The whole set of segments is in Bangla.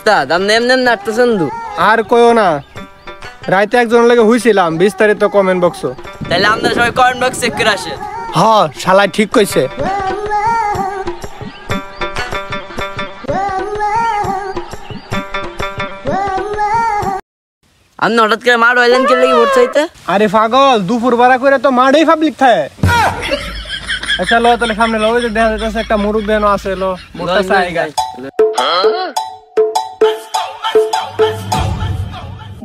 উস্তাদ আপনি এমনি নাটতেছেন তো? আর কইও না, রাইতে একজনের লাগে হইছিলাম, বিস্তারিত কমেন্ট বক্স। তাহলে আপনারা সবাই কমেন্ট বক্স চেক করে আসেন। শালা ঠিক কইছে। আপনি হঠাৎ করে মার হইলেন কে লাগি ভোট চাইতে? আরে পাগল, দুপুর বেলা করে তো মাঠেই পাবলিক থাকে। আচ্ছা লো তাহলে সামনে লো, যে দেখা যাচ্ছে একটা মুরুব্বি এনো আছে, লো ভোটটা চাই গাই।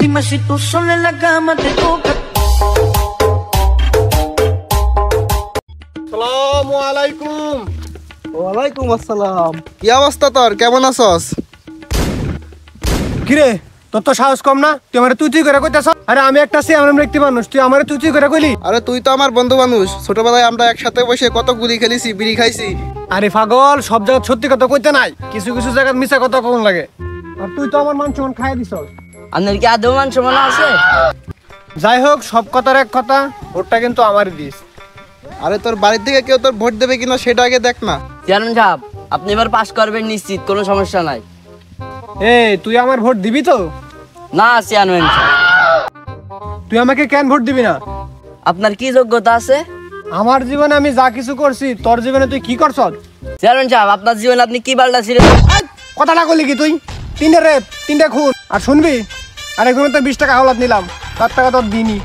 Dime si tú sola en la cama te toca. আসসালামু আলাইকুম। ওয়ালাইকুম আসসালাম। কি অবস্থা তোর, কেমন আছস? কিরে তোর তো সাহস কম না, তুই আমারে তুই করে কইতাছ? আরে আমি একটা চেয়ারম্যান ব্যক্তি মানুষ, তুই আমারে তুই করে কইলি? আরে তুই তো আমার বন্ধু মানুষ, ছোটবেলায় আমরা একসাথে বসে কত গুলি খেলেছি, বিড়ি খাইছি। আরে পাগল, সব জায়গায় সত্যি কথা কইতে নাই, কিছু কিছু জায়গায় মিছা কথা কোন লাগে। আর তুই তো আমার মান সম্মান খাইয়া দিছস। আপনার কি আদৌ মান সম্মান আছে? যাই হোক, সব কথার এক কথা, ভোটটা কিন্তু আমারই দিস। আরে তোর বাড়ির থেকে কেউ তোর ভোট দেবে কিনা সেটা আগে দেখ না। চেয়ারম্যান সাহেব আপনি এবার পাস করবেন নিশ্চিত, কোনো সমস্যা নাই। এই তুই আমার ভোট দিবি তো? না চেয়ারম্যান সাহেব। তুই আমাকে কেন ভোট দিবি না? আপনার কি যোগ্যতা আছে? আমার জীবনে আমি যা কিছু করছি, তোর জীবনে তুই কি করছস? চেয়ারম্যান সাহেব আপনার জীবনে আপনি কি পাল্টা ছিলেন? কথাটা কইলি কি তুই? 3টা রেপ, 3টা খুন, আর শুনবি আরেকজনে তো 20 টাকা হাওলাত নিলাম, 4 টাকা তো দিনি।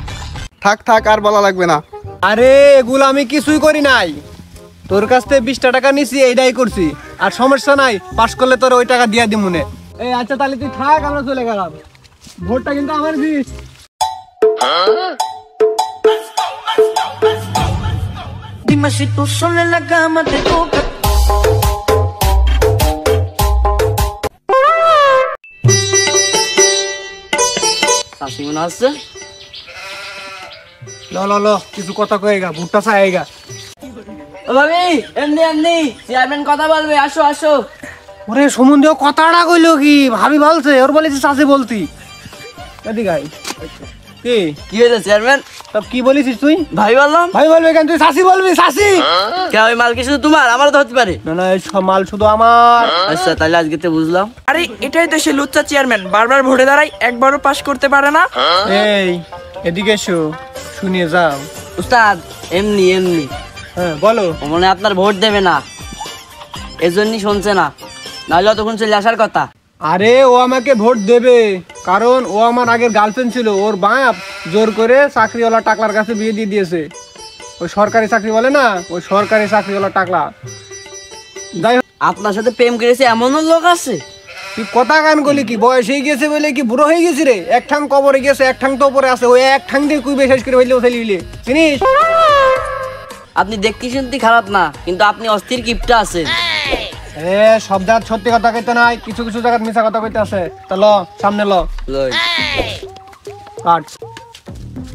থাক থাক, আর বলা লাগবে না। আরে এগুলো আমি কিছুই করি নাই, তোর কাছ থেকে 20 টাকা নিছি, এইটাই করছি। আর সমস্যা নাই, পাস করলে তোর ওই টাকা দিয়া দিমুনে। এই আচ্ছা তাহলে তুই থাক, আমরা চলে গেলাম। ভোটটা কিন্তু আমার this. Dime si tú sola en la cama te toca. চাষি মনে হচ্ছে। ল কিছু কথা কয়েগা, ভোটটা চাইগা। ও ভাবি এমনি এমনি চেয়ারম্যান কথা বলবে, আসো আসো। ওরে সম্বন্ধে কথাটা কইলো কি? ভাবি বলছে, ওর বলেছি চাষি বলতি। এদিকে আয়। কি হয়েছে চেয়ারম্যান? তব কি বলেছিস তুই? ভাই বললাম। ভাই বলবি কেন? তুই চাষি বলবি, চাষি। কে ওই মাল কি শুধু তোমার? আমারও তো হতে পারে। না না, এই সব মাল শুধু আমার। আচ্ছা তাহলে আজকে তো বুঝলাম। আরে এটাই তো সে লুচ্চা চেয়ারম্যান, বারবার ভোটে দাঁড়ায়, একবারও পাস করতে পারে না। এই এদিকে এসো, শুনিয়ে যাও। উস্তাদ এমনি এমনি। হ্যাঁ বলো। ও মনে হয় আপনার ভোট দেবে না, এজন্যই শুনছে না, নাহলে তখন চলে আসার কথা। আরে ও আমাকে ভোট দেবে, কারণ ও আমার আগের গার্লফ্রেন্ড ছিল। ওর বাপ জোর করে চাকরিওয়ালা টাকলার কাছে বিয়ে দিয়ে দিয়েছে। ওই সরকারি চাকরি বলে না, ওই সরকারি চাকরিওয়ালা টাকলা। যাই হোক, আপনার সাথে প্রেম করেছে এমনও লোক আছে? তুই কথা গান করলি কি? বয়স হয়ে গেছে বলে কি বুড়ো হয়ে গেছি রে? এক ঠাং কবরে গেছে, এক ঠাং তো উপরে আছে। ওই এক ঠাং দিয়ে কুই বিশেষ করে হইলে ফেলি হইলে চিনিস? আপনি দেখতে শুনতে খারাপ না, কিন্তু আপনি অস্থির কিপটা আছেন। সব জায়গায় সত্যি কথা কইতে নাই, কিছু কিছু জায়গায় মিছা কথা কইতে আছে। তা ল সামনে ল।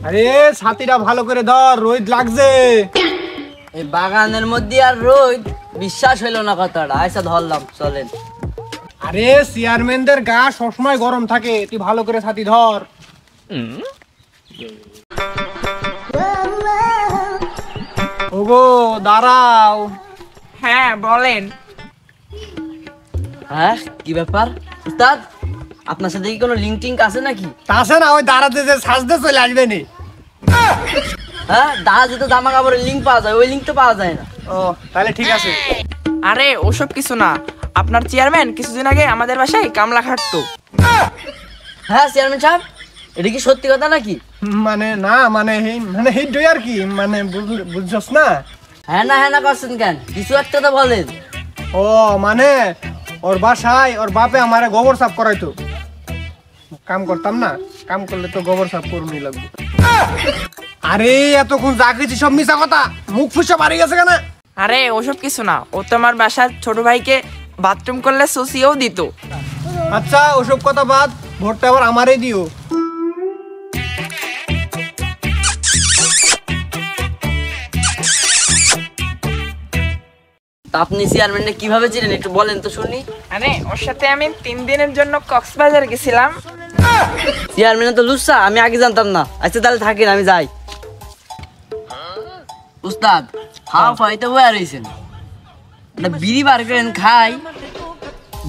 আরে ছাতিটা ভালো করে ধর, রোদ লাগছে। এই বাগানের মধ্যে আর রোদ, বিশ্বাস হইলো না কথাটা। আচ্ছা ধরলাম, চলেন। আরে চেয়ারম্যানদের গা সবসময় গরম থাকে, তুই ভালো করে ছাতি ধর। ওগো দাঁড়াও। হ্যাঁ বলেন। হ্যাঁ কি ব্যাপার উস্তাদ, আপনার সাথে কি কোনো লিঙ্ক টিঙ্ক আছে নাকি? তাছে না, ওই দাঁড়াতে যে সাজতে চলে আসবে নি। হ্যাঁ দাঁড়া যেতে জামা কাপড়ের লিঙ্ক পাওয়া যায়, ওই লিঙ্ক তো পাওয়া যায় না। ও তাহলে ঠিক আছে। আরে ওসব কিছু না, আপনার চেয়ারম্যান কিছুদিন আগে আমাদের বাসায় কামলা খাটতো। হ্যাঁ চেয়ারম্যান সাহেব, এটা কি সত্যি কথা নাকি? মানে না, মানে হেই আর কি, মানে বুঝছস না? হ্যাঁ না করছেন কেন? কিছু একটা তো বলেন। ও মানে ওর বাসায় ওর বাপে আমারে গোবর সাফ করাইতো। কাম করতাম না, কাম করলে তো গোবর সাফ করবই লাগবে। আরে এতক্ষণ যা কিছু সব মিছা কথা, মুখ ফুসা বাড়ি গেছে কেন? আরে ওসব কিছু না, ও তো আমার বাসার ছোট ভাইকে বাথরুম করলে সুসিও দিত। আচ্ছা ওসব কথা বাদ, ভোটটা আবার আমারই দিও। আপনি চেয়ারম্যানটা কিভাবে চিনেন একটু বলেন তো শুনি। আরে ওর সাথে আমি 3 দিনের জন্য কক্সবাজার গেছিলাম। চেয়ারম্যান তো লুচ্ছা, আমি আগে জানতাম না। আচ্ছা তাহলে থাকেন, আমি যাই। উস্তাদ হাফ হয়তো বয়া রয়েছেন, বিড়ি বার করেন খাই।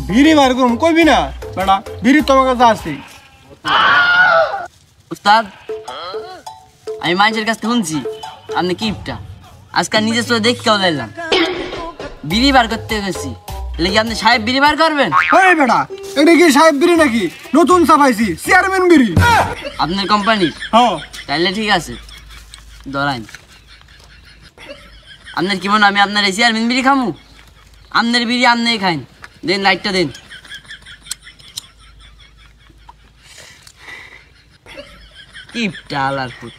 বিড়ি বার করুম কইবি না? বেটা বিড়ি তোমার কাছে আছে। উস্তাদ আমি মানুষের কাছ থেকে শুনছি আপনি কিপটা, আজকাল নিজের চোখে দেখি কেউ লাইলাম বিড়ি বার করতে গেছি, লেগে আপনি সাহেব বিড়ি বার করবেন? এই বেটা এটা কি সাহেব বিড়ি নাকি? নতুন ছাপাইছি চেয়ারম্যান বিড়ি। আপনার কোম্পানির? হ্যাঁ তাইলে ঠিক আছে, ধরাইন। আপনার কি মনে হয় আমি আপনার এই চেয়ারম্যান বিড়ি খামু? আপনার বিড়ি আপনি খাইন, দেন লাইটটা দেন। কিপটা আলার পুত,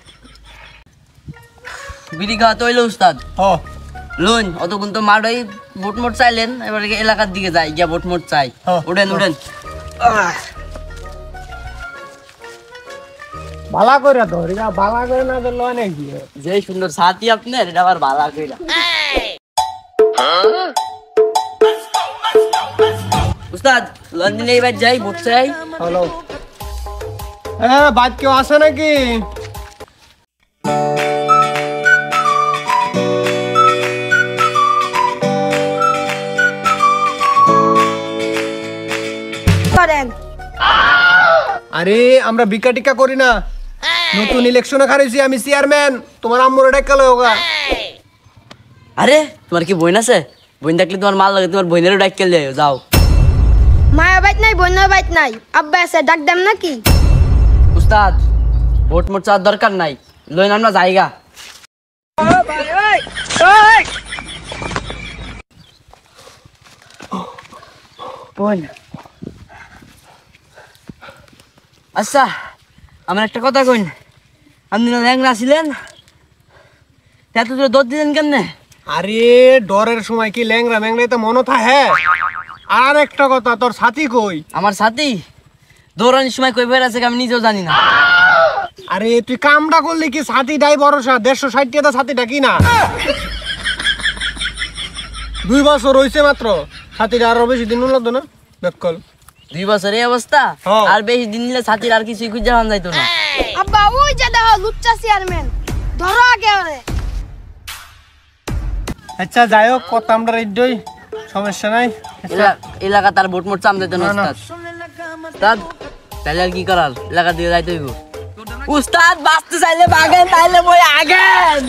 বিড়ি খাওয়া তো হইলো উস্তাদ। হ্যাঁ লোন অতক্ষণ তো মাঠই ভোট মোট চাইলেন, এবার এলাকার দিকে যাই গিয়া ভোট মোট চাই। উঠেন উঠেন। ভালা করে ধরি না, ভালা করে না ধরলে অনেক দিয়ে। যে সুন্দর সাথী আপনার, এটা আবার ভালো কইরা। উস্তাদ লোন দিলে এবার যাই ভোট চাই। হ্যালো বাদ কেউ আছে নাকি? করেন আরে আমরা ভিক্ষা টিকা করি না, নতুন ইলেকশনে খারেছি আমি চেয়ারম্যান, তোমার আম্মুর ডাক্কা লগা। আরে তোমার কি বোন আছে? বোন থাকলে তোমার মাল লাগে, তোমার বোনেরও ডাক্কেল যাও। মায়া বাইত নাই, বোনের বাইত নাই, আব্বা আছে ডাক দেম নাকি? উস্তাদ ভোট মোট চাওয়ার দরকার নাই, লোন আমরা জায়গা। আচ্ছা আমার একটা কথা কইন, আপনি না ল্যাংরা ছিলেন, এত দূরে দৌড় দিলেন কেমনে? আরে ডরের সময় কি ল্যাংরা ম্যাংরা তো মনে থাকে। আর একটা কথা, তোর সাথী কই? আমার সাথী দৌড়ানোর সময় কই বের আছে আমি নিজেও জানি না। আরে তুই কামটা করলি কি? সাথীটাই ভরসা, 160 টাকা সাথীটা কি না? 2 বছর হইছে মাত্র, সাথীটা আরো বেশি দিন লাগতো না? বেকল 2 বছর এই অবস্থা, হ্যাঁ। আর বেশি দিন নিলে সাথীর আর কিছুই খুঁজে পাওয়া যাইতো না। আব্বা ওই যে দেখো লুচ্চা চেয়ারম্যান, ধরো আগে ওরে। আচ্ছা যাই হোক, কথা আমরা রেডই, সমস্যা নাই। এলাকা তার ভোট মোট চাম দিত না না, না। উস্তাদ। তাহলে আর কি করার, এলাকা দিয়ে যাইতে হইব। উস্তাদ বাঁচতে চাইলে বাগেন, তাইলে বই আগেন।